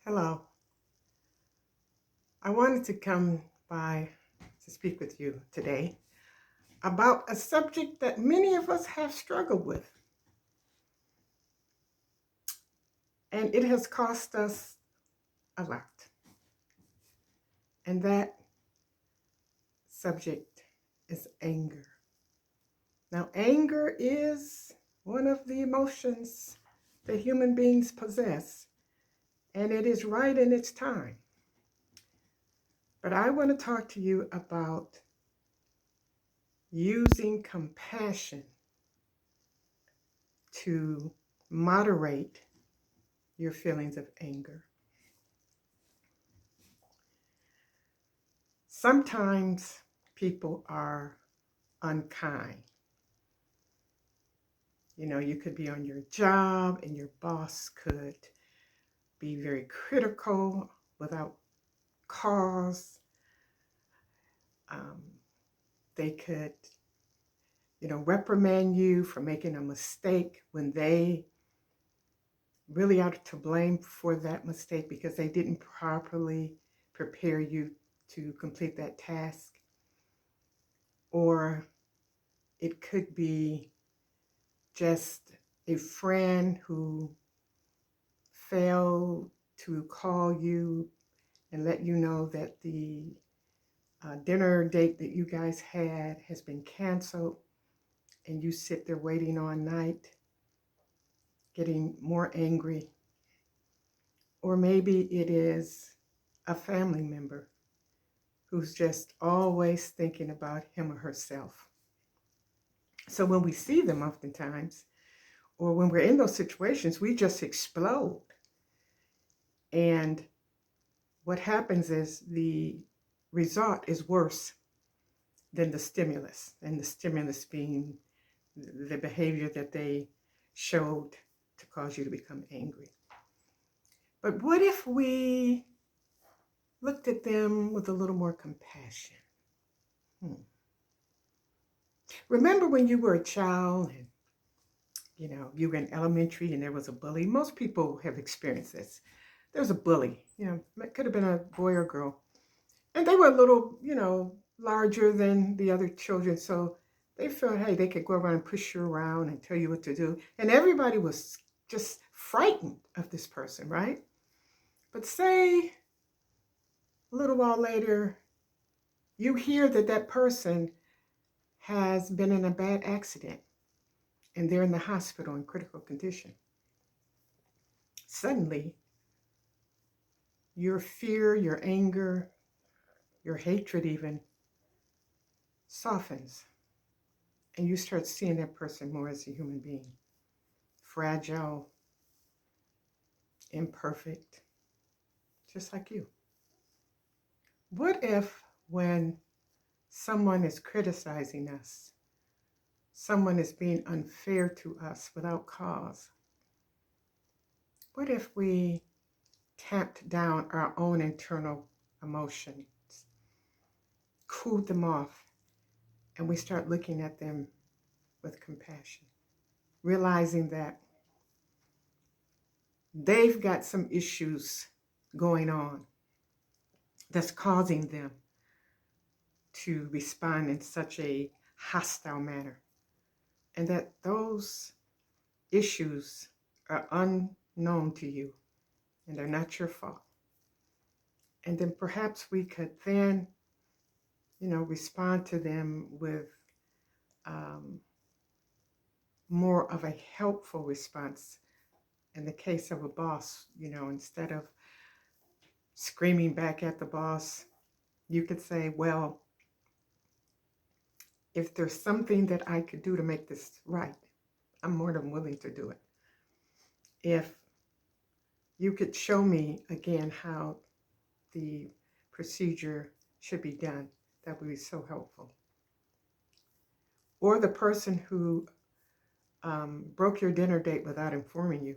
Hello. I wanted to come by to speak with you today about a subject that many of us have struggled with, and it has cost us a lot. And that subject is anger. Now, anger is one of the emotions that human beings possess, and it is right in its time. But I want to talk to you about using compassion to moderate your feelings of anger. Sometimes people are unkind. You could be on your job and your boss could be very critical without cause. Um, they could, reprimand you for making a mistake when they really are to blame for that mistake because they didn't properly prepare you to complete that task. Or it could be just a friend who failed to call you and let you know that the dinner date that you guys had has been canceled, and you sit there waiting all night, getting more angry. Or maybe it is a family member who's just always thinking about him or herself. So when we see them oftentimes, or when we're in those situations, we just explode. And what happens is the result is worse than the stimulus, and the stimulus being the behavior that they showed to cause you to become angry. But what if we looked at them with a little more compassion? Remember when you were a child and you were in elementary and there was a bully? Most people have experienced this. There was a bully, it could have been a boy or girl. And they were a little, larger than the other children. So they felt, hey, they could go around and push you around and tell you what to do. And everybody was just frightened of this person, right? But say a little while later, you hear that that person has been in a bad accident and they're in the hospital in critical condition. Suddenly, your fear, your anger, your hatred even softens. And you start seeing that person more as a human being, fragile, imperfect, just like you. What if when someone is criticizing us, someone is being unfair to us without cause, what if we tamped down our own internal emotions, cooled them off, and we start looking at them with compassion, realizing that they've got some issues going on that's causing them to respond in such a hostile manner, and that those issues are unknown to you and they're not your fault. And then perhaps we could then, respond to them with more of a helpful response. In the case of a boss, instead of screaming back at the boss, you could say, well, if there's something that I could do to make this right, I'm more than willing to do it. If you could show me again how the procedure should be done, that would be so helpful. Or the person who broke your dinner date without informing you.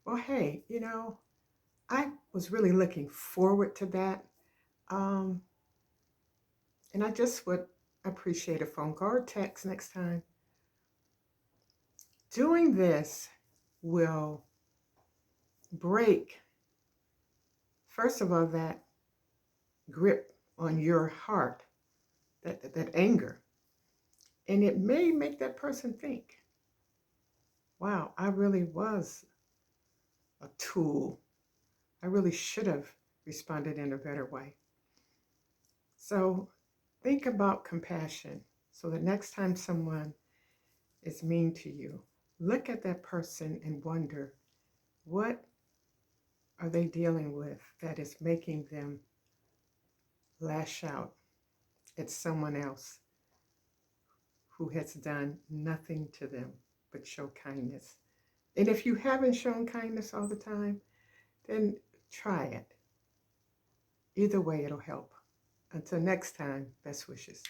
Well, hey, I was really looking forward to that. Um, and I just would appreciate a phone call or text next time. Doing this will break first of all, that grip on your heart, that anger. And it may make that person think, wow, I really was a tool. I really should have responded in a better way. So think about compassion. So the next time someone is mean to you, look at that person and wonder, what are they dealing with that is making them lash out at someone else who has done nothing to them but show kindness? And if you haven't shown kindness all the time, then try it. Either way, it'll help. Until next time, best wishes.